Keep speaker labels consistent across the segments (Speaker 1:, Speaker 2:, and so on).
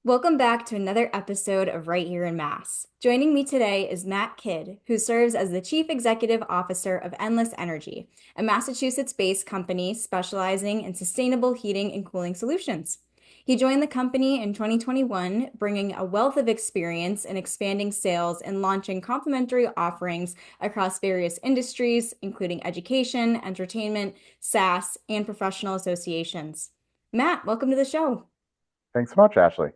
Speaker 1: Welcome back to another episode of Right Here in Mass. Joining me today is Matt Kidd, who serves as the Chief Executive Officer of Endless Energy, a Massachusetts-based company specializing in sustainable heating and cooling solutions. He joined the company in 2021, bringing a wealth of experience in expanding sales and launching complementary offerings across various industries, including education, entertainment, SaaS, and professional associations. Matt, welcome to the show.
Speaker 2: Thanks so much, Ashley.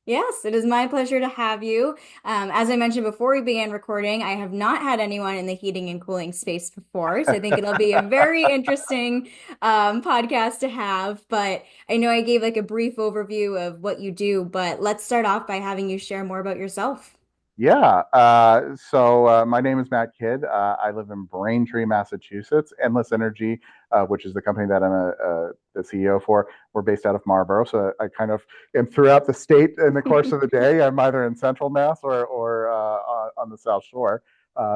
Speaker 1: Yes, it is my pleasure to have you. As I mentioned before we began recording, I have not had anyone in the heating and cooling space before, so I think it'll be a very interesting podcast to have. But I know I gave like a brief overview of what you do, but let's start off by having you share more about yourself.
Speaker 2: Yeah, my name is Matt Kidd. I live in Braintree, Massachusetts. Endless Energy, which is the company that I'm the CEO for, we're based out of Marlborough. So I kind of am throughout the state in the course of the day. I'm either in Central Mass or on the South Shore.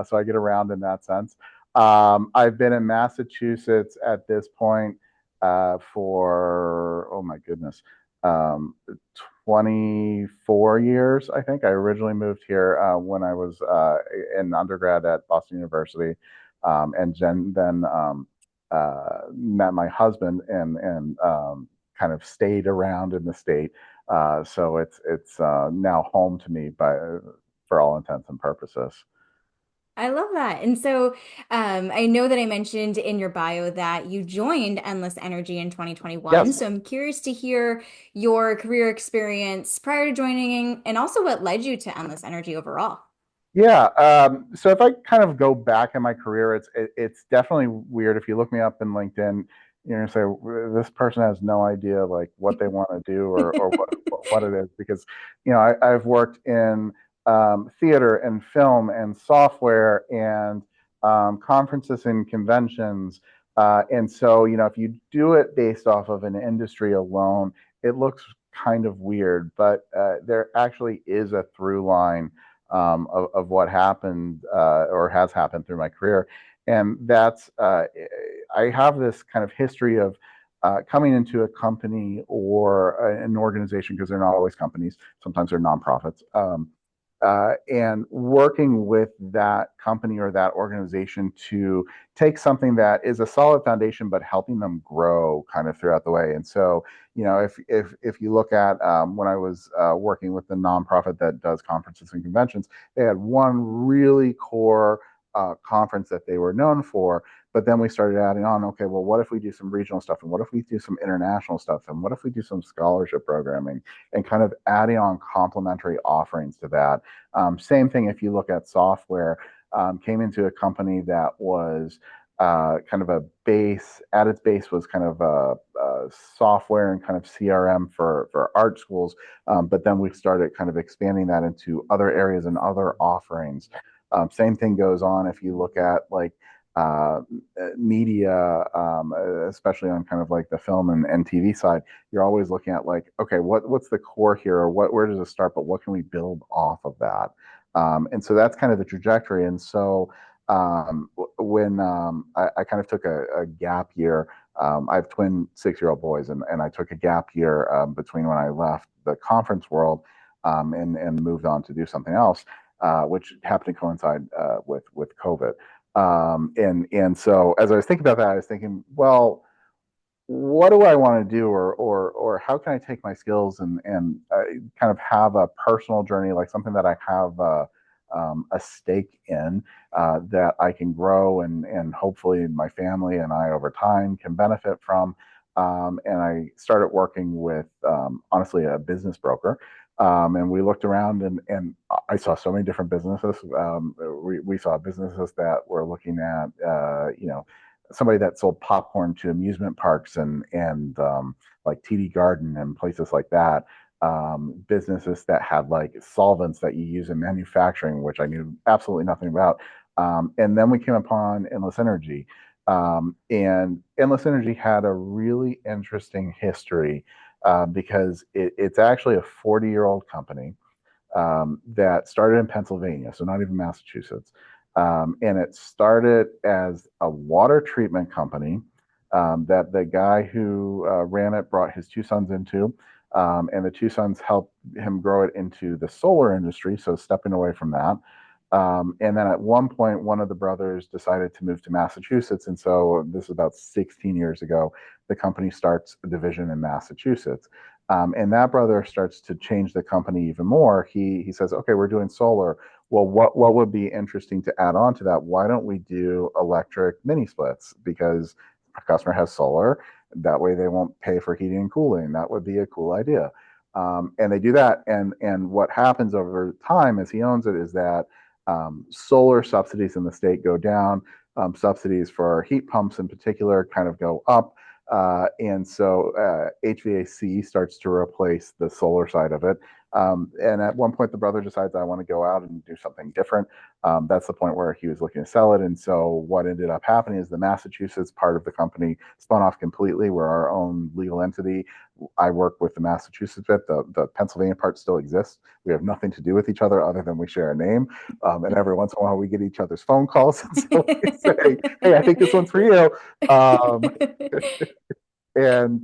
Speaker 2: So I get around in that sense. I've been in Massachusetts at this point for, oh my goodness, um, 24 years, I think. I originally moved here when I was in undergrad at Boston University, and then met my husband and kind of stayed around in the state. So it's now home to me for all intents and purposes.
Speaker 1: I love that. And so I know that I mentioned in your bio that you joined Endless Energy in 2021.
Speaker 2: Yes.
Speaker 1: So I'm curious to hear your career experience prior to joining and also what led you to Endless Energy overall.
Speaker 2: Yeah. So if I kind of go back in my career, it's definitely weird. If you look me up in LinkedIn, you're gonna say this person has no idea like what they want to do or what it is because I've worked in theater and film and software and conferences and conventions. And so if you do it based off of an industry alone, it looks kind of weird, but there actually is a through line of what happened or has happened through my career. And I have this kind of history of coming into a company or an organization, because they're not always companies, sometimes they're nonprofits, and working with that company or that organization to take something that is a solid foundation, but helping them grow kind of throughout the way. And so, if you look at when I was working with the nonprofit that does conferences and conventions, they had one really core conference that they were known for. But then we started adding on, okay, well, what if we do some regional stuff? And what if we do some international stuff? And what if we do some scholarship programming and kind of adding on complementary offerings to that? Same thing if you look at software, came into a company that was kind of a base, at its base was kind of a software and kind of CRM for art schools. But then we started kind of expanding that into other areas and other offerings. Same thing goes on if you look at like uh, media, especially on kind of like the film and TV side. You're always looking at like, okay, what's the core here, or where does it start, but what can we build off of that? And so that's kind of the trajectory. And so when I kind of took a gap year, I have twin 6-year-old boys, and I took a gap year between when I left the conference world and moved on to do something else, which happened to coincide with COVID. And so as I was thinking about that, I was thinking, well, what do I want to do, or how can I take my skills and kind of have a personal journey, like something that I have a stake in, that I can grow and hopefully my family and I over time can benefit from. And I started working with honestly a business broker. And we looked around and I saw so many different businesses. We saw businesses that were looking at, somebody that sold popcorn to amusement parks and like TD Garden and places like that. Businesses that had like solvents that you use in manufacturing, which I knew absolutely nothing about. And then we came upon Endless Energy. And Endless Energy had a really interesting history because it's actually a 40-year-old company that started in Pennsylvania, so not even Massachusetts. And it started as a water treatment company that the guy who ran it brought his two sons into. And the two sons helped him grow it into the solar industry, so stepping away from that. And then at one point, one of the brothers decided to move to Massachusetts. And so this is about 16 years ago, the company starts a division in Massachusetts. And that brother starts to change the company even more. He says, okay, we're doing solar. Well, what would be interesting to add on to that? Why don't we do electric mini splits? Because a customer has solar, that way they won't pay for heating and cooling. That would be a cool idea. And they do that. And what happens over time as he owns it is that solar subsidies in the state go down. Subsidies for heat pumps in particular kind of go up. And so HVAC starts to replace the solar side of it. And at one point, the brother decides, I want to go out and do something different. That's the point where he was looking to sell it. And so what ended up happening is the Massachusetts part of the company spun off completely. We're our own legal entity. I work with the Massachusetts bit. The Pennsylvania part still exists. We have nothing to do with each other other than we share a name. And every once in a while, we get each other's phone calls. And so we say, hey, I think this one's for you. Um, and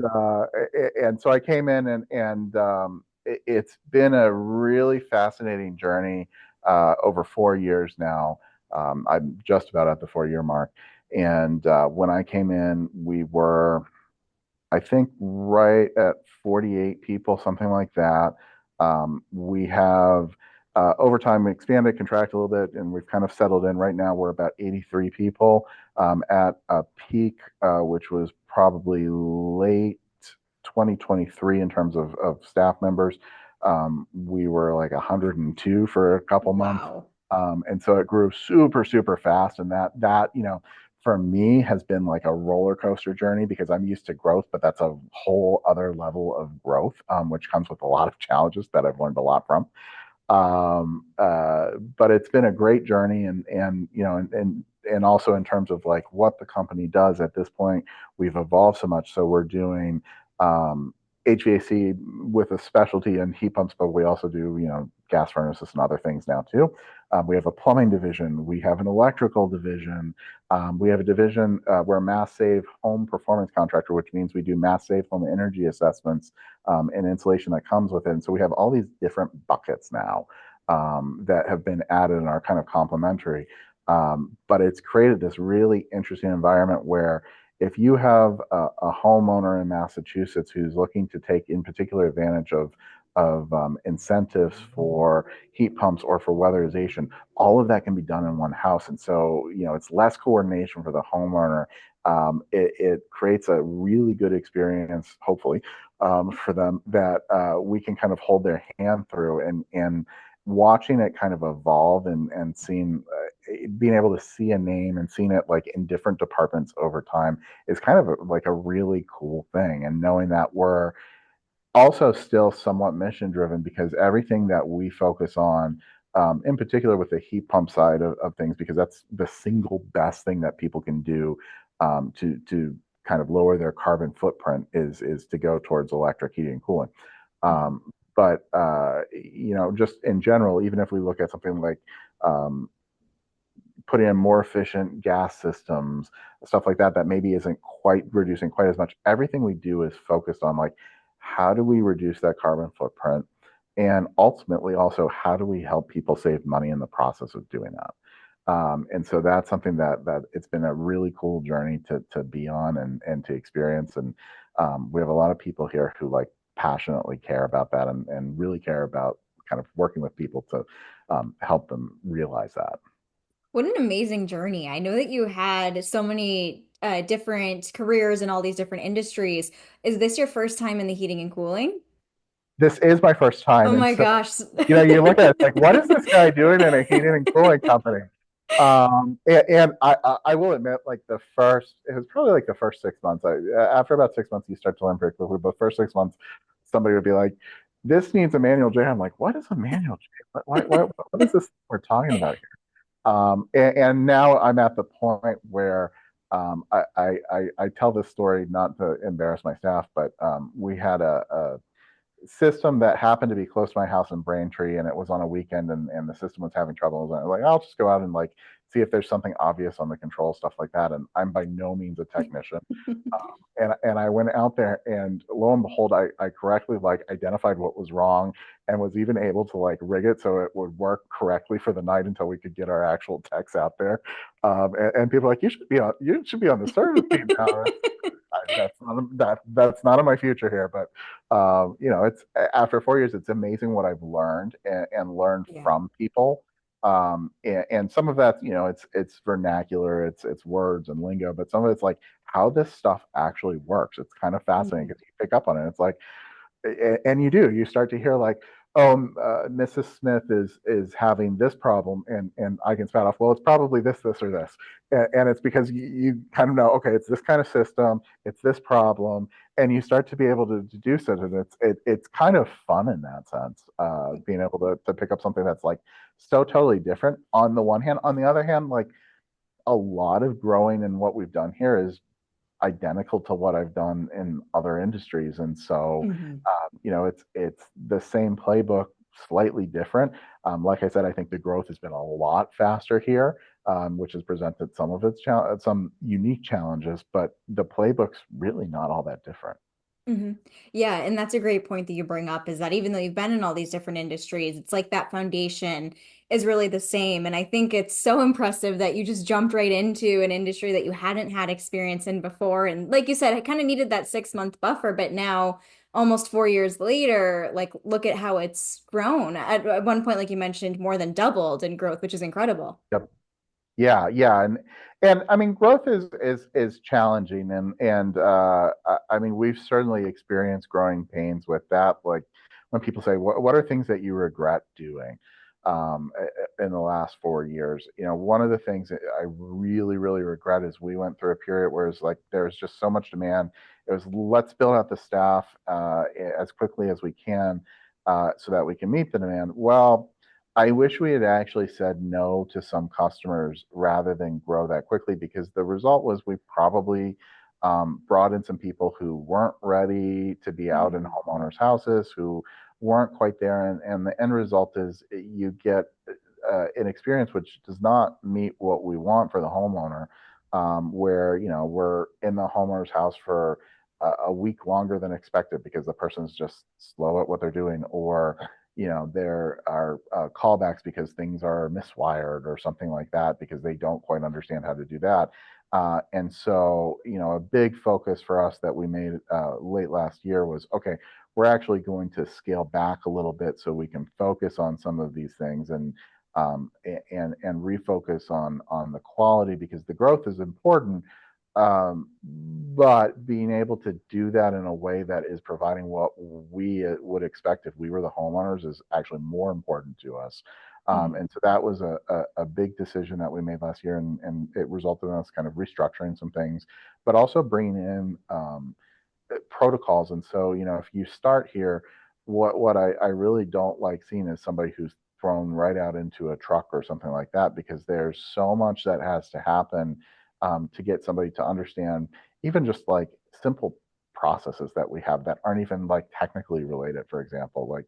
Speaker 2: so I came in and it's been a really fascinating journey over 4 years now. I'm just about at the 4 year mark. And when I came in, we were, I think, right at 48 people, something like that. We have over time expanded, contracted a little bit, and we've kind of settled in. Right now, we're about 83 people. At a peak, which was probably late 2023 in terms of staff members. We were like 102 for a couple months.
Speaker 1: Wow.
Speaker 2: And so it grew super, super fast. And that for me has been like a roller coaster journey because I'm used to growth, but that's a whole other level of growth, which comes with a lot of challenges that I've learned a lot from. But it's been a great journey, and also in terms of like what the company does at this point, we've evolved so much. So we're doing um, HVAC with a specialty in heat pumps, but we also do gas furnaces and other things now too. We have a plumbing division. We have an electrical division. We have a division, we're a Mass Save home performance contractor, which means we do Mass Save home energy assessments and insulation that comes with it. And so we have all these different buckets now that have been added and are kind of complementary. But it's created this really interesting environment where if you have a homeowner in Massachusetts who's looking to take in particular advantage of incentives for heat pumps or for weatherization, all of that can be done in one house. And so, it's less coordination for the homeowner. It creates a really good experience, hopefully, for them that we can kind of hold their hand through and watching it kind of evolve and seeing being able to see a name and seeing it like in different departments over time is kind of like a really cool thing. And knowing that we're also still somewhat mission driven because everything that we focus on, in particular with the heat pump side of things, because that's the single best thing that people can do to kind of lower their carbon footprint is to go towards electric heating and cooling. But just in general, even if we look at something like um, putting in more efficient gas systems, stuff like that, that maybe isn't quite reducing quite as much. Everything we do is focused on like, how do we reduce that carbon footprint? And ultimately also, how do we help people save money in the process of doing that? And so that's something that it's been a really cool journey to be on and to experience. And we have a lot of people here who like passionately care about that and really care about kind of working with people to help them realize that.
Speaker 1: What an amazing journey. I know that you had so many different careers in all these different industries. Is this your first time in the heating and cooling?
Speaker 2: This is my first
Speaker 1: Oh
Speaker 2: time. And
Speaker 1: my
Speaker 2: so,
Speaker 1: gosh.
Speaker 2: you look at it like, what is this guy doing in a heating and cooling company? And I will admit, like it was probably like the first 6 months. After about 6 months, you start to learn pretty quickly. But the first 6 months, somebody would be like, this needs a manual J. I'm like, what is a manual J? What is this we're talking about here? And now I'm at the point where I tell this story not to embarrass my staff, but we had a system that happened to be close to my house in Braintree, and it was on a weekend, and the system was having trouble. I was like, I'll just go out and like see if there's something obvious on the control, stuff like that. And I'm by no means a technician. And I went out there, and lo and behold, I correctly like identified what was wrong, and was even able to like rig it so it would work correctly for the night until we could get our actual techs out there. And people are like, you should be on the service team now. That's not in my future here, but it's after 4 years, it's amazing what I've learned and learned
Speaker 1: Yeah.
Speaker 2: from people. And some of that, it's vernacular, it's words and lingo, but some of it's like how this stuff actually works. It's kind of fascinating
Speaker 1: Mhm.
Speaker 2: because you pick up on it. It's like, and you start to hear like, oh, Mrs. Smith is having this problem, and I can spout off, well, it's probably this or this, and it's because you kind of know, okay, it's this kind of system, it's this problem, and you start to be able to deduce it, and it's kind of fun in that sense, being able to pick up something that's like so totally different on the one hand. On the other hand, like a lot of growing in what we've done here is identical to what I've done in other industries. And so,
Speaker 1: Mhm.
Speaker 2: it's the same playbook, slightly different. Like I said, I think the growth has been a lot faster here, which has presented some of some unique challenges, but the playbook's really not all that different.
Speaker 1: hmm Yeah, and that's a great point that you bring up is that even though you've been in all these different industries, it's like that foundation is really the same. And I think it's so impressive that you just jumped right into an industry that you hadn't had experience in before. And like you said, I kind of needed that 6 month buffer, but now almost 4 years later, like look at how it's grown. At one point, like you mentioned, more than doubled in growth, which is incredible.
Speaker 2: Yep. Yeah, yeah, and I mean, growth is challenging, and I mean, we've certainly experienced growing pains with that. Like when people say, what are things that you regret doing in the last 4 years?" One of the things that I really, really regret is we went through a period where it's like there was just so much demand. It was, let's build out the staff as quickly as we can so that we can meet the demand. Well, I wish we had actually said no to some customers rather than grow that quickly, because the result was we probably brought in some people who weren't ready to be out in
Speaker 1: Mhm.
Speaker 2: homeowners' houses, who weren't quite there. And the end result is you get an experience which does not meet what we want for the homeowner, where, we're in the homeowner's house for a week longer than expected because the person's just slow at what they're doing, or there are callbacks because things are miswired or something like that because they don't quite understand how to do that. And so, a big focus for us that we made late last year was, okay, we're actually going to scale back a little bit so we can focus on some of these things, and refocus on the quality, because the growth is important, but being able to do that in a way that is providing what we would expect if we were the homeowners is actually more important to us.
Speaker 1: Mhm.
Speaker 2: And so that was a big decision that we made last year, and it resulted in us kind of restructuring some things, but also bringing in protocols. And so, if you start here, what I really don't like seeing is somebody who's thrown right out into a truck or something like that, because there's so much that has to happen to get somebody to understand even just like simple processes that we have that aren't even like technically related. For example, like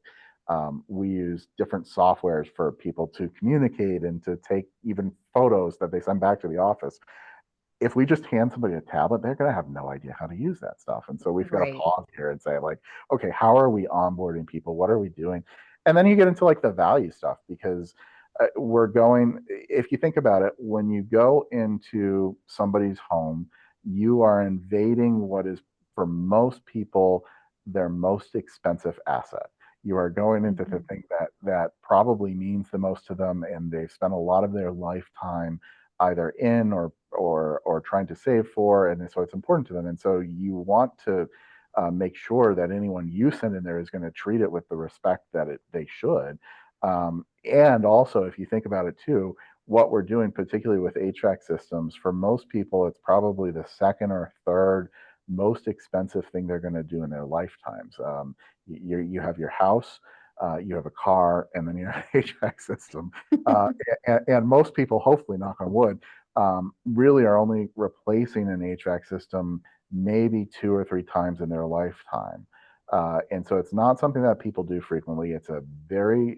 Speaker 2: we use different softwares for people to communicate and to take even photos that they send back to the office. If we just hand somebody a tablet, they're going to have no idea how to use that stuff. And so we've got to
Speaker 1: Right.
Speaker 2: pause here and say, like, okay, how are we onboarding people? What are we doing? And then you get into like the value stuff, because if you think about it, when you go into somebody's home, you are invading what is, for most people, their most expensive asset. You are going into the
Speaker 1: Mhm.
Speaker 2: thing that probably means the most to them, and they've spent a lot of their lifetime either in or trying to save for, and so it's important to them. And so you want to make sure that anyone you send in there is going to treat it with the respect that they should. And also, if you think about it too, what we're doing, particularly with HVAC systems, for most people, it's probably the second or third most expensive thing they're going to do in their lifetimes. You have your house, you have a car, and then you have an HVAC system. Uh, and most people, hopefully, knock on wood, really are only replacing an HVAC system maybe 2 or 3 times in their lifetime. And so it's not something that people do frequently. It's not very,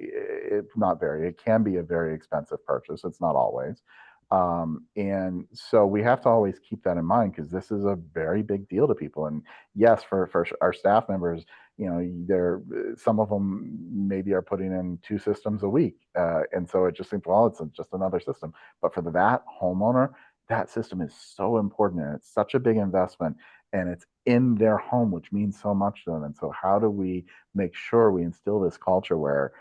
Speaker 2: it can be a very expensive purchase. It's not always. And so we have to always keep that in mind because this is a very big deal to people. And yes, for our staff members, they're some of them maybe are putting in 2 systems a week, and so it just seems, well, it's just another system. But for that homeowner, that system is so important, and it's such a big investment, and it's in their home, which means so much to them. And so, how do we make sure we instill this culture where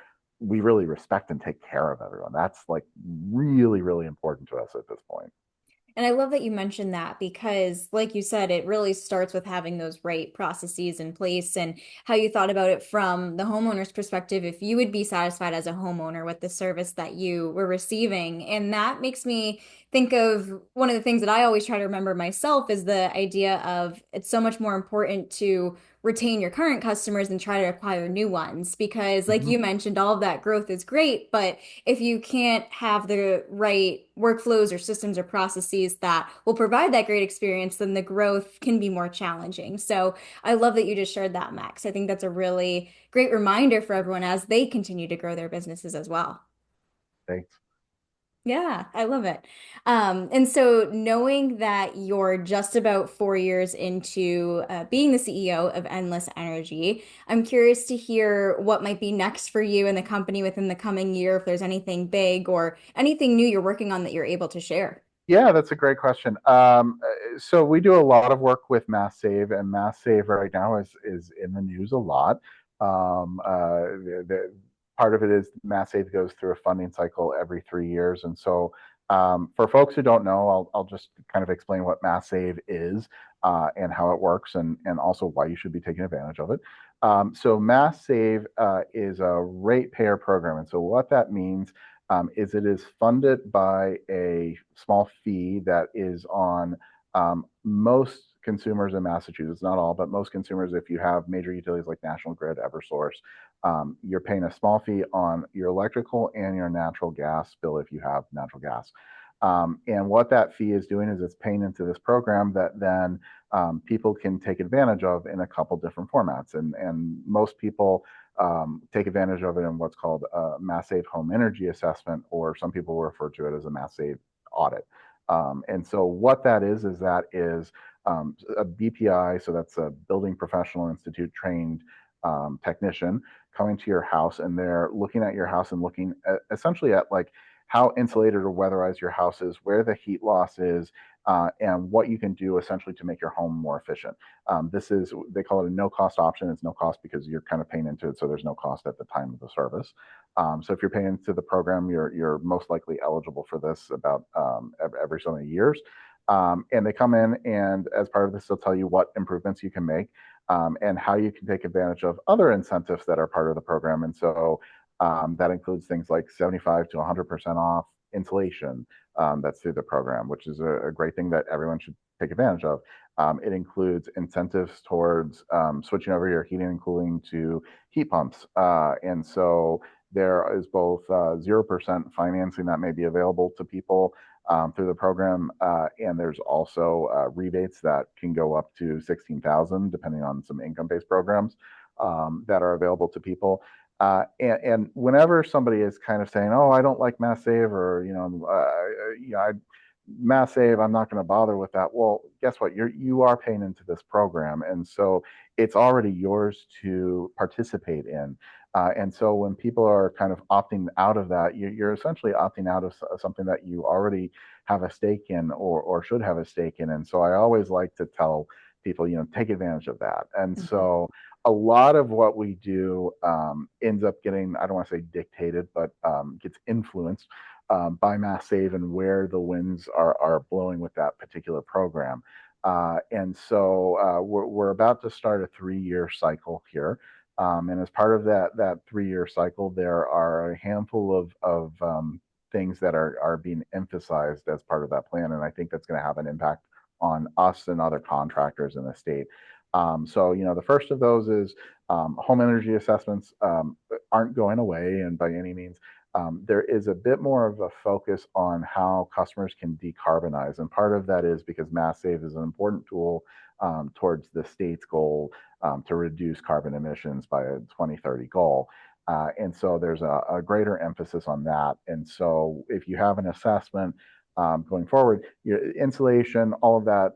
Speaker 2: we really respect and take care of everyone? That's like really, really important to us at this point.
Speaker 1: And I love that you mentioned that because, like you said, it really starts with having those right processes in place and how you thought about it from the homeowner's perspective, if you would be satisfied as a homeowner with the service that you were receiving. And that makes me think of one of the things that I always try to remember myself is the idea of it's so much more important to retain your current customers and try to acquire new ones because, like
Speaker 2: Mhm.
Speaker 1: you mentioned, all of that growth is great, but if you can't have the right workflows or systems or processes that will provide that great experience, then the growth can be more challenging. So I love that you just shared that, Max. I think that's a really great reminder for everyone as they continue to grow their businesses as well.
Speaker 2: Thanks.
Speaker 1: Yeah, I love it. And so knowing that you're just about 4 years into being the CEO of Endless Energy, I'm curious to hear what might be next for you and the company within the coming year, if there's anything big or anything new you're working on that you're able to share.
Speaker 2: Yeah, that's a great question. So we do a lot of work with Mass Save, and Mass Save right now is in the news a lot. Part of it is Mass Save goes through a funding cycle every 3 years, and so for folks who don't know, I'll just kind of explain what Mass Save is, and how it works, and also why you should be taking advantage of it. So Mass Save is a ratepayer program, and so what that means is it is funded by a small fee that is on most consumers in Massachusetts, not all, but most consumers. If you have major utilities like National Grid, Eversource, you're paying a small fee on your electrical and your natural gas bill if you have natural gas. And what that fee is doing is it's paying into this program that then people can take advantage of in a couple different formats. And most people take advantage of it in what's called a Mass Save Home Energy Assessment, or some people refer to it as a Mass Save audit. And so what that is that is a BPI, so that's a Building Professional Institute trained technician coming to your house, and they're looking at your house and looking essentially at like how insulated or weatherized your house is, where the heat loss is, and what you can do essentially to make your home more efficient. This is, they call it a no cost option. It's no cost because you're kind of paying into it, so there's no cost at the time of the service. So if you're paying into the program, you're most likely eligible for this about every so many years. And they come in, and as part of this, they'll tell you what improvements you can make, and how you can take advantage of other incentives that are part of the program. And so that includes things like 75 to 100% off insulation, that's through the program, which is a great thing that everyone should take advantage of. It includes incentives towards switching over your heating and cooling to heat pumps. And so there is both 0% financing that may be available to people through the program, and there's also rebates that can go up to 16,000, depending on some income-based programs that are available to people. And whenever somebody is kind of saying, "Oh, I don't like Mass Save," or Mass Save, I'm not going to bother with that. Well, guess what? You are paying into this program, and so it's already yours to participate in. And so when people are kind of opting out of that, you're essentially opting out of something that you already have a stake in, or should have a stake in. And so I always like to tell people, take advantage of that. And
Speaker 1: Mhm.
Speaker 2: so a lot of what we do ends up getting, I don't want to say dictated, but gets influenced by Mass Save and where the winds are blowing with that particular program. And so we're about to start a 3 year cycle here. And as part of that 3 year cycle, there are a handful of things that are being emphasized as part of that plan. And I think that's going to have an impact on us and other contractors in the state. So, the first of those is home energy assessments aren't going away, and by any means. There is a bit more of a focus on how customers can decarbonize. And part of that is because Mass Save is an important tool towards the state's goal to reduce carbon emissions by a 2030 goal. And so there's a greater emphasis on that. And so if you have an assessment, going forward. Your insulation, all of that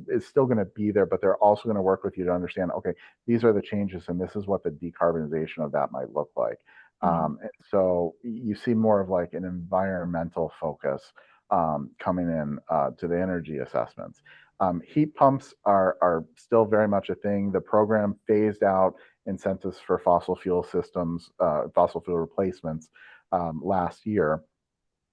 Speaker 2: is still going to be there, but they're also going to work with you to understand, okay, these are the changes and this is what the decarbonization of that might look like.
Speaker 1: Mm-hmm.
Speaker 2: And so you see more of like an environmental focus coming in to the energy assessments. Heat pumps are still very much a thing. The program phased out incentives for fossil fuel systems, fossil fuel replacements last year.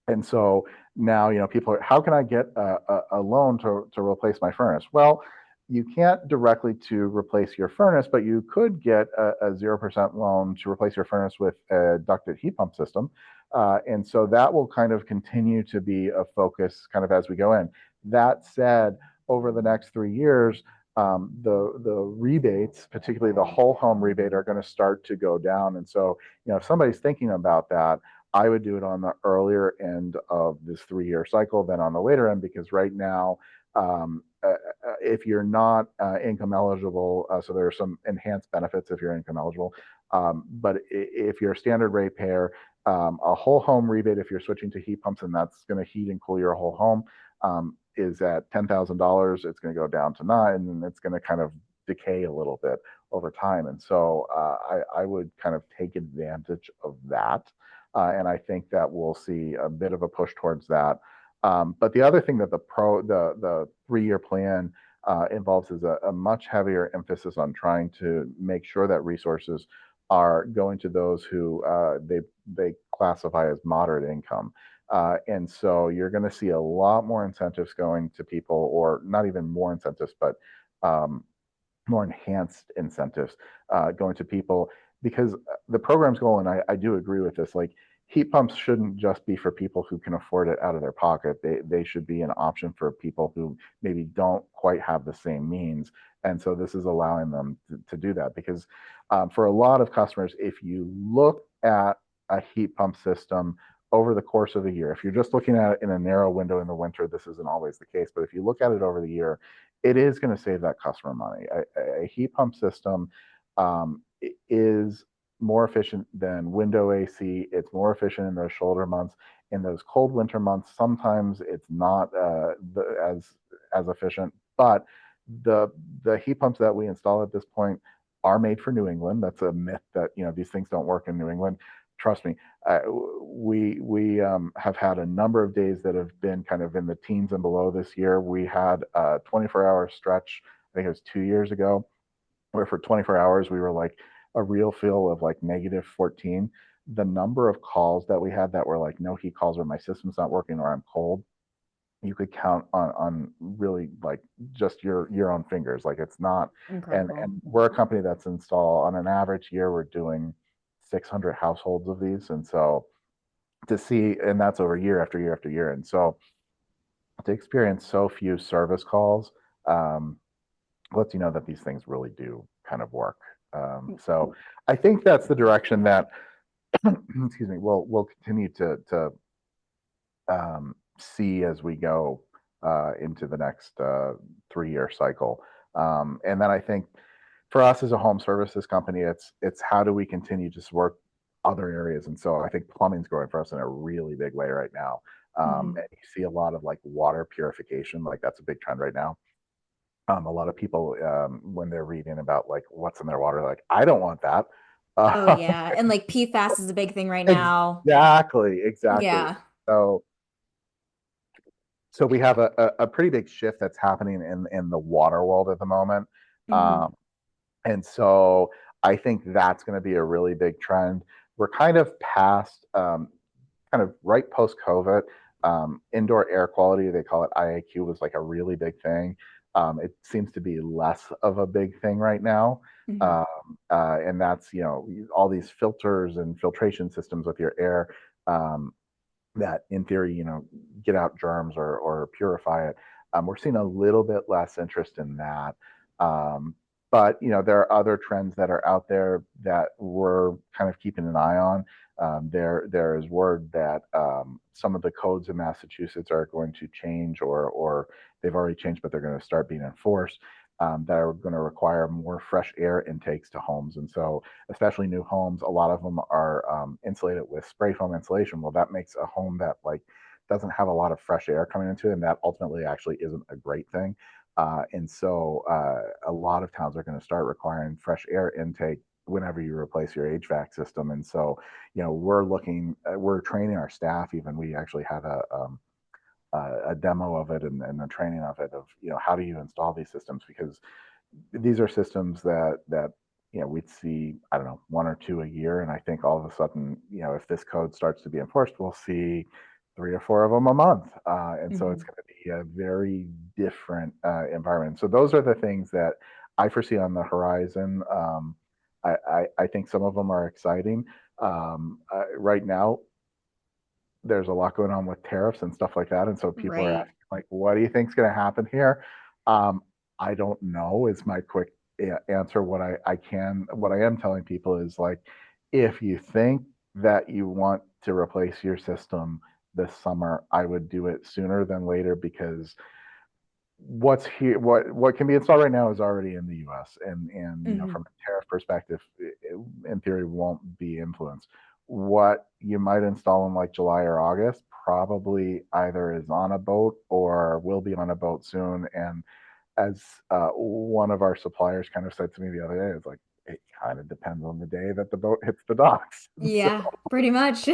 Speaker 2: And so now, people are, how can I get a loan to replace my furnace? Well, you can't directly to replace your furnace, but you could get a 0% loan to replace your furnace with a ducted heat pump system. And so that will kind of continue to be a focus kind of as we go in. That said, over the next 3 years, the rebates, particularly the whole home rebate, are going to start to go down. And so, if somebody's thinking about that, I would do it on the earlier end of this 3 year cycle than on the later end, because right now, if you're not income eligible, so there are some enhanced benefits if you're income eligible. But if you're a standard ratepayer, a whole home rebate, if you're switching to heat pumps and that's going to heat and cool your whole home, is at $10,000. It's going to go down to nine, and it's going to kind of decay a little bit over time. And so I would kind of take advantage of that. And I think that we'll see a bit of a push towards that. But the other thing that the 3 year plan involves is a much heavier emphasis on trying to make sure that resources are going to those who they classify as moderate income. And so you're going to see a lot more incentives going to people, or not even more incentives, but more enhanced incentives going to people, because the program's goal, and I do agree with this, like heat pumps shouldn't just be for people who can afford it out of their pocket. They should be an option for people who maybe don't quite have the same means. And so this is allowing them to do that, because for a lot of customers, if you look at a heat pump system over the course of a year, if you're just looking at it in a narrow window in the winter, this isn't always the case. But if you look at it over the year, it is going to save that customer money. A heat pump system is more efficient than window AC. It's more efficient in those shoulder months. In those cold winter months, sometimes it's not as efficient. But the heat pumps that we install at this point are made for New England. That's a myth that these things don't work in New England. Trust me, we have had a number of days that have been kind of in the teens and below this year. We had a 24-hour stretch, I think it was 2 years ago, where for 24 hours we were like a real feel of like -14. The number of calls that we had that were like no heat calls, or my system's not working, or I'm cold, you could count on really like just your own fingers. Like it's not,
Speaker 1: Incredible.
Speaker 2: and we're a company that's installed on an average year, we're doing 600 households of these. And so to see, and that's over year after year after year. And so to experience so few service calls um, lets you know that these things really do kind of work. So I think that's the direction that, excuse me, we'll continue to see as we go into the next 3 year cycle. And then I think for us as a home services company, it's how do we continue to support other areas. And so I think plumbing's growing for us in a really big way right now.
Speaker 1: Mm-hmm.
Speaker 2: And you see a lot of like water purification, like that's a big trend right now. A lot of people, when they're reading about like what's in their water, like I don't want that.
Speaker 1: Oh
Speaker 2: Uh,
Speaker 1: yeah. And like PFAS is a big thing right now.
Speaker 2: exactly.
Speaker 1: Yeah.
Speaker 2: So we have a pretty big shift that's happening in the water world at the moment.
Speaker 1: Hmm.
Speaker 2: Um, and so I think that's going to be a really big trend. We're kind of past, kind of right post COVID. Indoor air quality, they call it IAQ, was like a really big thing. It seems to be less of a big thing right now.
Speaker 1: Hmm.
Speaker 2: And that's, all these filters and filtration systems with your air. That in theory, get out germs or purify it. We're seeing a little bit less interest in that. Um, but there are other trends that are out there that we're kind of keeping an eye on. There is word that some of the codes in Massachusetts are going to change, or they've already changed, but they're going to start being enforced. That are going to require more fresh air intakes to homes. And so, especially new homes, a lot of them are insulated with spray foam insulation. Well, that makes a home that like doesn't have a lot of fresh air coming into it, and that ultimately actually isn't a great thing. And so a lot of towns are going to start requiring fresh air intake whenever you replace your HVAC system. And so, we're training our staff. Even we actually had a demo of it and a training of it of how do you install these systems, because these are systems that we'd see, I don't know, one or two a year, and I think all of a sudden, if this code starts to be enforced, we'll see three or four of them a month, and so it's
Speaker 1: Mhm.
Speaker 2: going to be a very different environment. So those are the things that I foresee on the horizon. I think some of them are exciting. Right now, there's a lot going on with tariffs and stuff like that. And so people are
Speaker 1: Right.
Speaker 2: asking, like, what do you think's going to happen here? Um, I don't know is my quick answer. What I am telling people is like, if you think that you want to replace your system this summer, I would do it sooner than later, because what's here, what can be installed right now is already in the U.S. and
Speaker 1: Mhm.
Speaker 2: from a tariff perspective, in theory won't be influenced. What you might install in like July or August probably either is on a boat or will be on a boat soon. And as one of our suppliers kind of said to me the other day, it's like it kind of depends on the day that the boat hits the docks. So,
Speaker 1: Yeah, pretty much.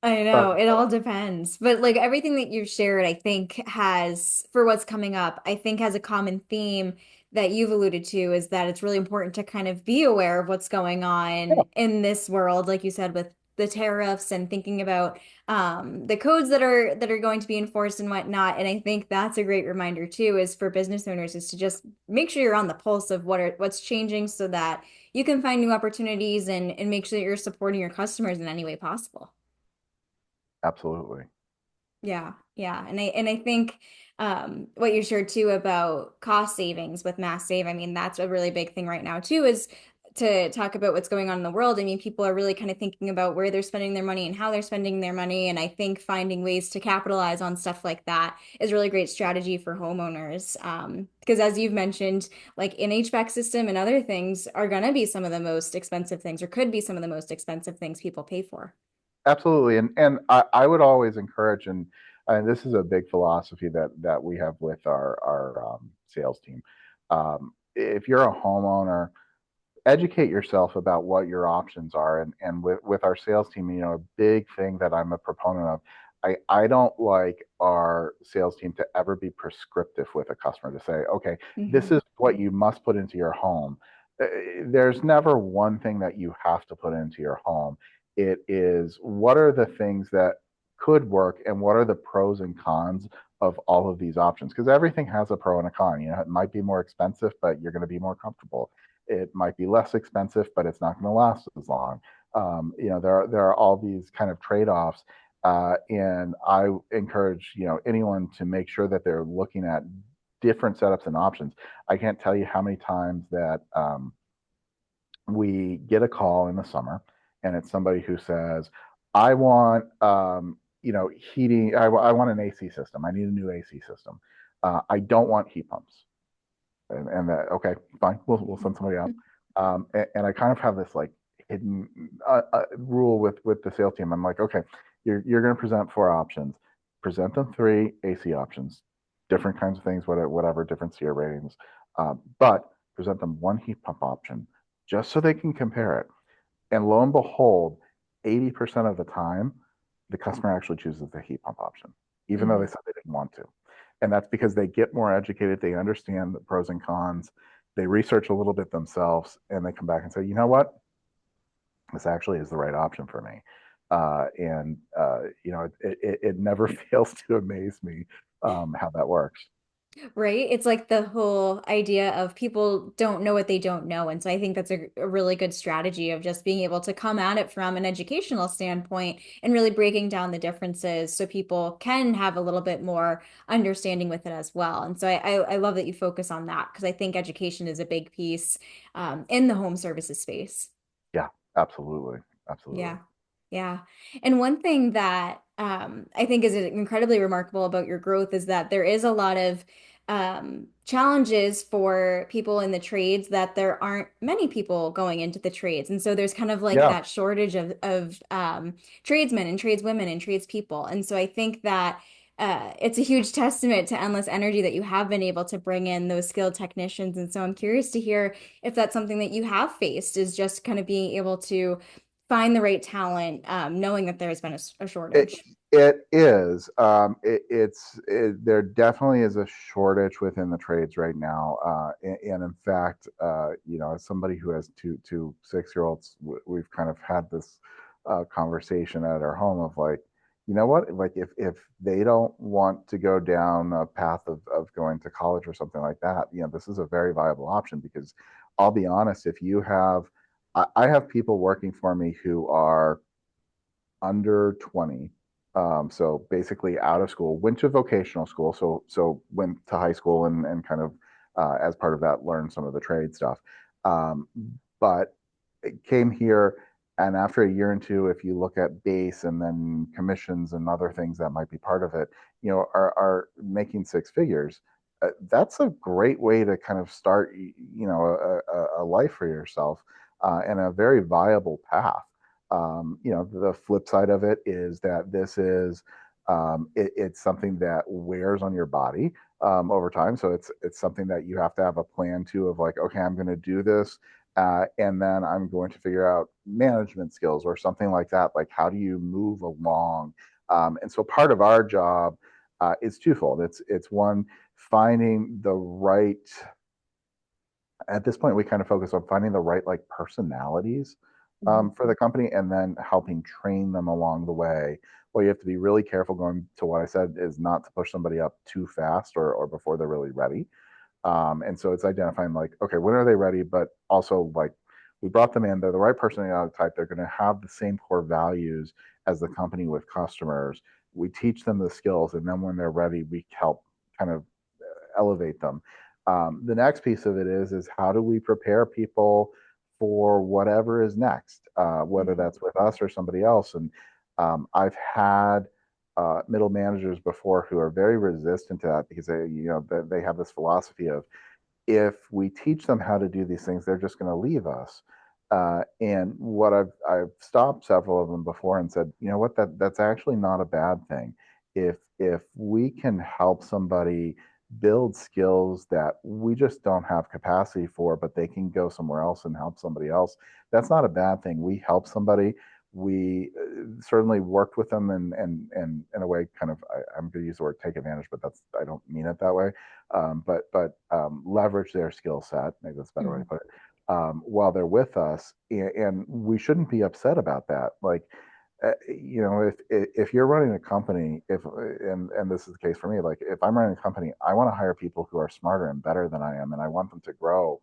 Speaker 1: I
Speaker 2: uh,
Speaker 1: know, it all depends. But like everything that you've shared, I think has, for what's coming up, I think has a common theme that you've alluded to is that it's really important to kind of be aware of what's going on
Speaker 2: yeah,
Speaker 1: in this world, like you said, with the tariffs and thinking about the codes that are going to be enforced and whatnot. And I think that's a great reminder too, is for business owners, is to just make sure you're on the pulse of what's changing so that you can find new opportunities and make sure that you're supporting your customers in any way possible.
Speaker 2: absolutely.
Speaker 1: Yeah, yeah. And I think what you shared too about cost savings with Mass Save, I mean, that's a really big thing right now too, is to talk about what's going on in the world. I mean, people are really kind of thinking about where they're spending their money and how they're spending their money. And I think finding ways to capitalize on stuff like that is really great strategy for homeowners. Because as you've mentioned, like an HVAC system and other things are going to be some of the most expensive things, or could be some of the most expensive things people pay for.
Speaker 2: Absolutely, and I would always encourage, and this is a big philosophy that we have with our sales team. If you're a homeowner, educate yourself about what your options are, and with our sales team, a big thing that I'm a proponent of. I don't like our sales team to ever be prescriptive with a customer to say, okay, this
Speaker 1: Hmm.
Speaker 2: is what you must put into your home. There's never one thing that you have to put into your home. It is, what are the things that could work and what are the pros and cons of all of these options, because everything has a pro and a con. It might be more expensive, but you're going to be more comfortable. It might be less expensive, but it's not going to last as long. There are all these kind of trade-offs, and I encourage anyone to make sure that they're looking at different setups and options. I can't tell you how many times that we get a call in the summer, and it's somebody who says, "I want heating. I want an AC system. I need a new AC system. I don't want heat pumps." And that, okay, fine, we'll send somebody out. And I kind of have this like hidden rule with the sales team. I'm like, okay, you're going to present four options. Present them three AC options, different kinds of things, whatever different SEER ratings, but present them one heat pump option just so they can compare it. And lo and behold, 80% of the time, the customer actually chooses the heat pump option, even though they
Speaker 1: Hmm.
Speaker 2: said they didn't want to. And that's because they get more educated, they understand the pros and cons, they research a little bit themselves, and they come back and say, you know what? This actually is the right option for me. It never fails to amaze me how that works.
Speaker 1: Right? It's like the whole idea of people don't know what they don't know. And so I think that's a really good strategy of just being able to come at it from an educational standpoint and really breaking down the differences so people can have a little bit more understanding with it as well. And so I love that you focus on that because I think education is a big piece in the home services space.
Speaker 2: Yeah, absolutely. Absolutely.
Speaker 1: Yeah. Yeah. And one thing that I think is incredibly remarkable about your growth is that there is a lot of challenges for people in the trades that there aren't many people going into the trades. And so there's kind of like
Speaker 2: Yeah.
Speaker 1: that shortage of tradesmen and tradeswomen and tradespeople. And so I think that it's a huge testament to Endless Energy that you have been able to bring in those skilled technicians. And so I'm curious to hear if that's something that you have faced, is just kind of being able to find the right talent, knowing that there's been a
Speaker 2: It
Speaker 1: shortage.
Speaker 2: it is. There definitely is a shortage within the trades right now. And in fact, as somebody who has two 6 year olds, we've kind of had this conversation at our home of like, you know what, like if they don't want to go down a path of going to college or something like that, this is a very viable option because I'll be honest, if you have, I have people working for me who are under 20. So basically out of school, went to vocational school. So went to high school and kind of as part of that learned some of the trade stuff. Um, but it came here, and after a year and two, if you look at base and then commissions and other things that might be part of it, are making six figures. That's a great way to kind of start, a life for yourself, and a very viable path. The flip side of it is that this is it's something that wears on your body over time. So it's something that you have to have a plan to of like, okay, I'm going to do this, and then I'm going to figure out management skills or something like that. Like, how do you move along? And so part of our job is twofold. It's one, finding the right, at this point we kind of focus on finding the right like personalities
Speaker 1: Mhm.
Speaker 2: for the company, and then helping train them along the way. Well, you have to be really careful, going to what I said, is not to push somebody up too fast or before they're really ready. And so it's identifying like, okay, when are they ready, but also like, we brought them in, they're the right personality type, they're going to have the same core values as the company with customers. We teach them the skills, and then when they're ready, we help kind of elevate them. The next piece of it is how do we prepare people for whatever is next, whether
Speaker 1: Mhm.
Speaker 2: that's with us or somebody else. And I've had middle managers before who are very resistant to that because they have this philosophy of, if we teach them how to do these things, they're just going to leave us. And what I've stopped several of them before and said, you know what, that's actually not a bad thing. If we can help somebody build skills that we just don't have capacity for, but they can go somewhere else and help somebody else, that's not a bad thing. We help somebody. We certainly worked with them and in a way, kind of, I'm going to use the word take advantage, but I don't mean it that way. But leverage their skill set. Maybe that's a better way to
Speaker 1: Mhm.
Speaker 2: put it. While they're with us, and we shouldn't be upset about that. Like, if you're running a company, if and this is the case for me, like if I'm running a company, I want to hire people who are smarter and better than I am, and I want them to grow.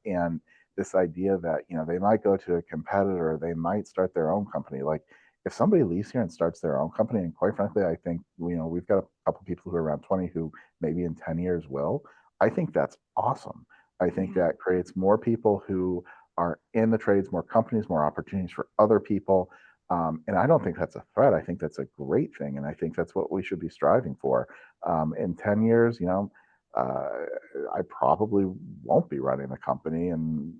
Speaker 2: And this idea that they might go to a competitor, they might start their own company. Like, if somebody leaves here and starts their own company, and quite frankly, I think we've got a couple people who are around 20 who maybe in 10 years will. I think that's awesome. I think
Speaker 1: Yeah.
Speaker 2: that creates more people who are in the trades, more companies, more opportunities for other people. And I don't think that's a threat. I think that's a great thing. And I think that's what we should be striving for. In 10 years, uh, I probably won't be running the company. And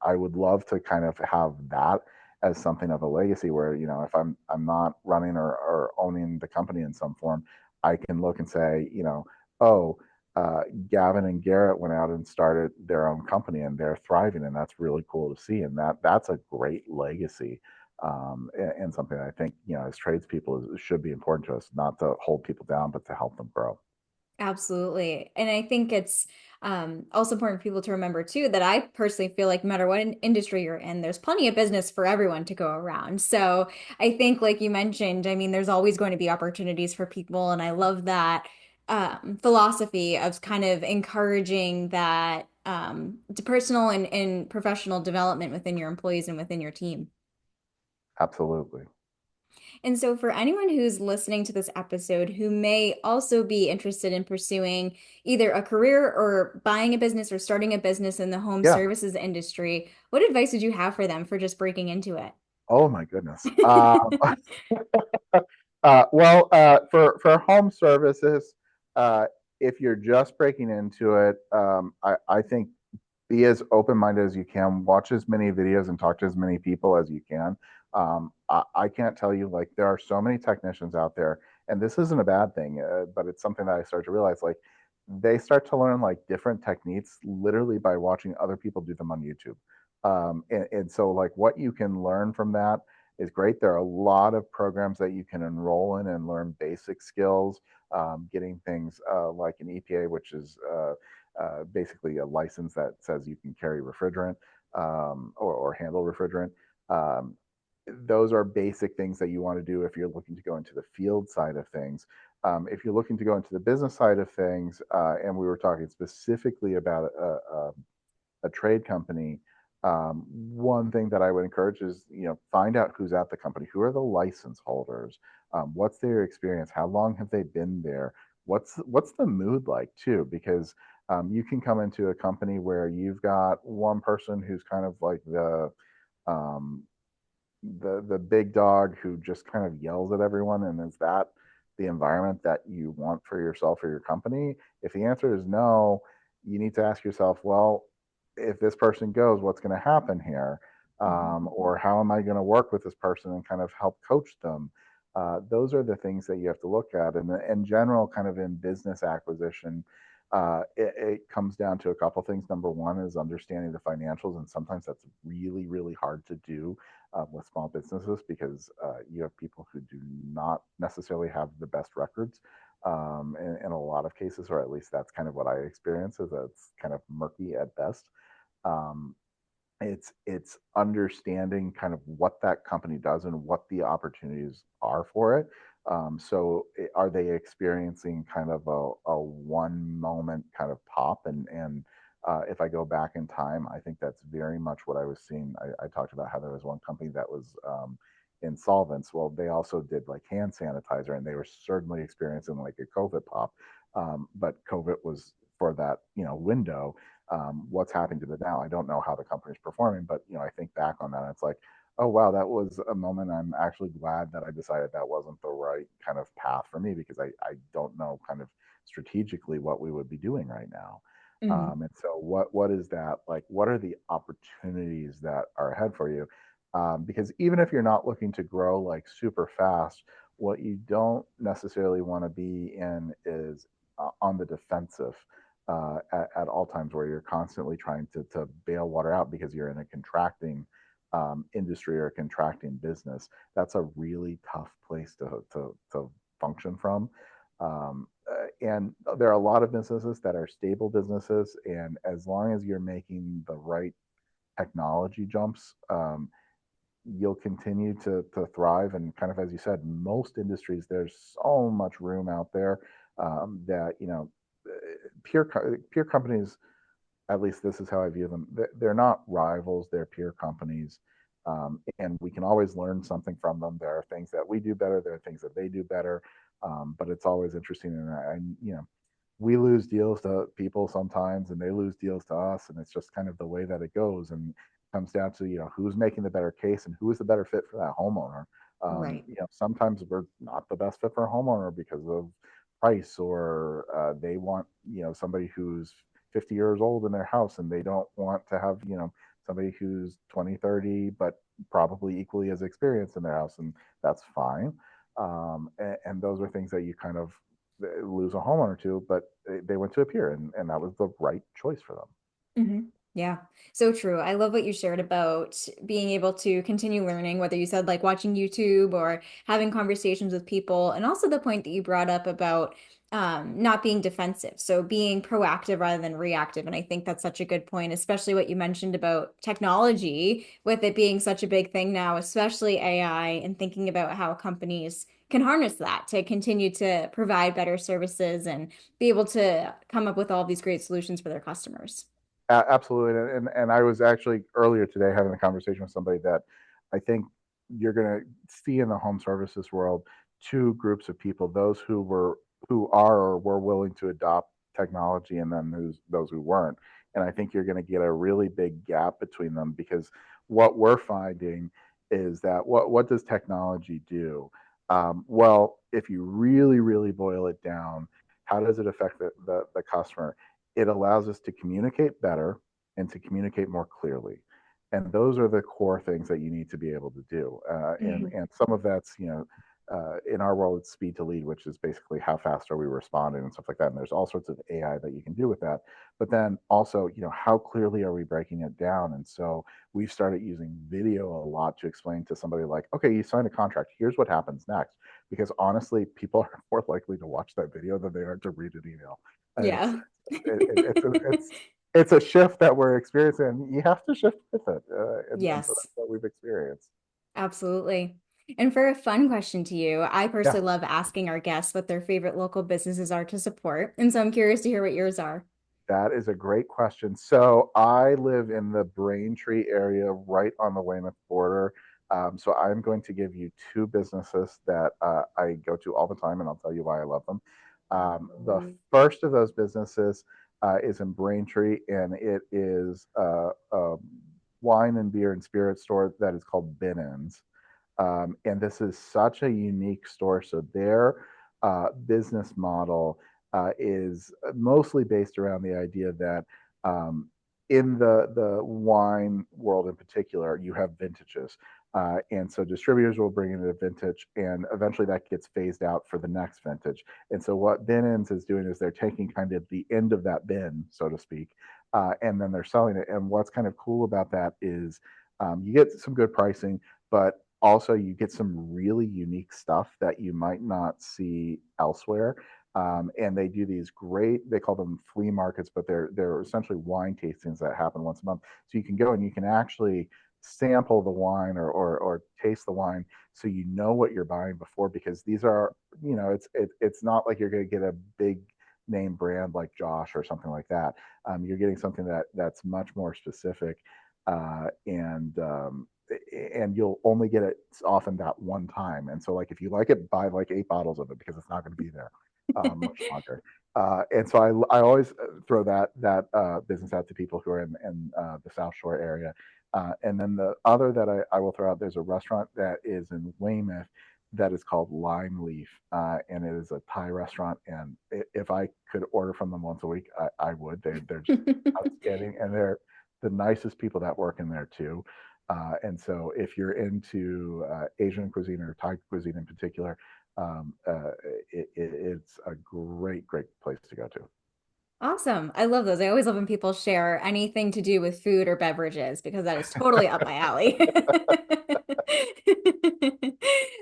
Speaker 2: I would love to kind of have that as something of a legacy where, if I'm not running or owning the company in some form, I can look and say, oh, Gavin and Garrett went out and started their own company and they're thriving, and that's really cool to see. And that's a great legacy, and something that I think as tradespeople should be important to us, not to hold people down, but to help them grow.
Speaker 1: Absolutely. And I think it's also important for people to remember too that I personally feel like no matter what industry you're in, there's plenty of business for everyone to go around. So I think, like you mentioned, I mean, there's always going to be opportunities for people. And I love that philosophy of kind of encouraging that to personal and professional development within your employees and within your team.
Speaker 2: Absolutely.
Speaker 1: And so, for anyone who's listening to this episode who may also be interested in pursuing either a career or buying a business or starting a business in the home
Speaker 2: Yeah.
Speaker 1: services industry, what advice would you have for them for just breaking into it?
Speaker 2: Oh my goodness. Well, for home services, uh, if you're just breaking into it, I think be as open minded as you can. Watch as many videos and talk to as many people as you can. I can't tell you, like, there are so many technicians out there, and this isn't a bad thing, but it's something that I start to realize. Like, they start to learn like different techniques literally by watching other people do them on YouTube. And so, like, what you can learn from that is great. There are a lot of programs that you can enroll in and learn basic skills, getting things like an EPA, which is basically a license that says you can carry refrigerant or handle refrigerant. Um, those are basic things that you want to do if you're looking to go into the field side of things. If you're looking to go into the business side of things, and we were talking specifically about a trade company, one thing that I would encourage is, find out who's at the company, who are the license holders, what's their experience, how long have they been there, what's the mood like too, because you can come into a company where you've got one person who's kind of like um, the big dog who just kind of yells at everyone, and is that the environment that you want for yourself or your company? If the answer is no, you need to ask yourself, well, if this person goes, what's going to happen here?
Speaker 1: Mhm.
Speaker 2: Or how am I going to work with this person and kind of help coach them? Those are the things that you have to look at. And in general, kind of in business acquisition, it comes down to a couple things. Number one is understanding the financials, and sometimes that's really, really hard to do with small businesses, because you have people who do not necessarily have the best records in a lot of cases, or at least that's kind of what I experience, is that it's kind of murky at best. Um, it's understanding kind of what that company does and what the opportunities are for it. So are they experiencing kind of a one moment kind of pop? And if I go back in time, I think that's very much what I was seeing. I talked about how there was one company that was insolvent. Well, they also did like hand sanitizer, and they were certainly experiencing like a COVID pop. But COVID was for that window. What's happening to it now? I don't know how the company's performing, but I think back on that, it's like, oh wow, that was a moment. I'm actually glad that I decided that wasn't the right kind of path for me, because I don't know kind of strategically what we would be doing right now.
Speaker 1: Mhm.
Speaker 2: And so what is that like? What are the opportunities that are ahead for you? Because even if you're not looking to grow like super fast, what you don't necessarily want to be in is on the defensive at all times, where you're constantly trying to bail water out because you're in a contracting industry or a contracting business. That's a really tough place to function from. And there are a lot of businesses that are stable businesses, and as long as you're making the right technology jumps, you'll continue to thrive. And kind of as you said, most industries, there's so much room out there that peer companies, at least this is how I view them. They're not rivals; they're peer companies, and we can always learn something from them. There are things that we do better. There are things that they do better, but it's always interesting. And we lose deals to people sometimes, and they lose deals to us, and it's just kind of the way that it goes. And it comes down to who's making the better case and who is the better fit for that homeowner.
Speaker 1: Right.
Speaker 2: Sometimes we're not the best fit for a homeowner because of price, or they want somebody who's 50 years old in their house, and they don't want to have somebody who's 20, 30, but probably equally as experienced in their house, and that's fine. And those are things that you kind of lose a homeowner to, but they went to a peer, and that was the right choice for them.
Speaker 1: Hmm. Yeah, so true. I love what you shared about being able to continue learning, whether you said like watching YouTube or having conversations with people, and also the point that you brought up about not being defensive. So being proactive rather than reactive. And I think that's such a good point, especially what you mentioned about technology, with it being such a big thing now, especially AI, and thinking about how companies can harness that to continue to provide better services and be able to come up with all these great solutions for their customers.
Speaker 2: Absolutely. And I was actually earlier today having a conversation with somebody that I think you're going to see in the home services world two groups of people: those who are or were willing to adopt technology, and then those who weren't. And I think you're going to get a really big gap between them, because what we're finding is that what does technology do? Well, if you really, really boil it down, How does it affect the customer? It allows us to communicate better and to communicate more clearly. And those are the core things that you need to be able to do. And some of that's, in our world, it's speed to lead, which is basically how fast are we responding and stuff like that. And there's all sorts of AI that you can do with that. But then also, how clearly are we breaking it down? And so we've started using video a lot to explain to somebody like, okay, you signed a contract. Here's what happens next. Because honestly, people are more likely to watch that video than they are to read an email. And
Speaker 1: Yeah.
Speaker 2: it's a shift that we're experiencing. You have to shift with it, and so
Speaker 1: Yes,
Speaker 2: that's what we've experienced.
Speaker 1: absolutely. And for a fun question to you, I
Speaker 2: Yeah,
Speaker 1: personally love asking our guests what their favorite local businesses are to support. And so I'm curious to hear what yours are.
Speaker 2: that is a great question. So I live in the Braintree area, right on the Weymouth border. So I'm going to give you two businesses that I go to all the time, and I'll tell you why I love them. The first of those businesses is in Braintree, and it is a wine and beer and spirit store that is called Binnins. And this is such a unique store. So their business model is mostly based around the idea that in the wine world in particular, you have vintages. And so distributors will bring in a vintage, and eventually that gets phased out for the next vintage. And so what Binnins is doing is they're taking kind of the end of that bin, so to speak, and then they're selling it. And what's kind of cool about that is you get some good pricing, but also you get some really unique stuff that you might not see elsewhere. And they do these great, they call them flea markets, but they're essentially wine tastings that happen once a month. So you can go and you can actually sample the wine or taste the wine, so you know what you're buying before, because these are, it's not like you're going to get a big name brand like Josh or something like that. You're getting something that's much more specific, and you'll only get it often that one time. And so, like, if you like it, buy like 8 bottles of it, because it's not going to be there much longer. And so I always throw that business out to people who are in the South Shore area. And then the other that I will throw out, there's a restaurant that is in Weymouth that is called Lime Leaf, and it is a Thai restaurant. And if I could order from them once a week, I would. They're just outstanding, and they're the nicest people that work in there too. And so if you're into Asian cuisine or Thai cuisine in particular, um, uh, it's a great place to go to.
Speaker 1: Awesome. I love those. I always love when people share anything to do with food or beverages because that is totally up my alley.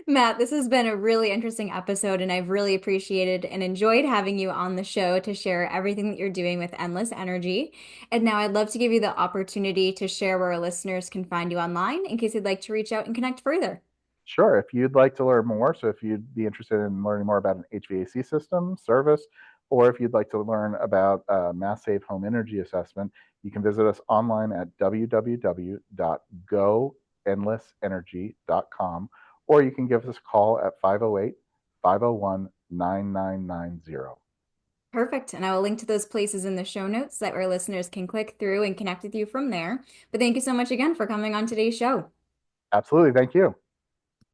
Speaker 1: Matt, this has been a really interesting episode, and I've really appreciated and enjoyed having you on the show to share everything that you're doing with Endless Energy. And now I'd love to give you the opportunity to share where our listeners can find you online in case they'd like to reach out and connect further.
Speaker 2: Sure. If you'd like to learn more, so if you'd be interested in learning more about an HVAC system, service, or if you'd like to learn about Mass Save Home Energy Assessment, you can visit us online at www.goendlessenergy.com, or you can give us a call at 508-501-9990.
Speaker 1: Perfect. And I will link to those places in the show notes so that our listeners can click through and connect with you from there. But thank you so much again for coming on today's show.
Speaker 2: Absolutely. Thank you.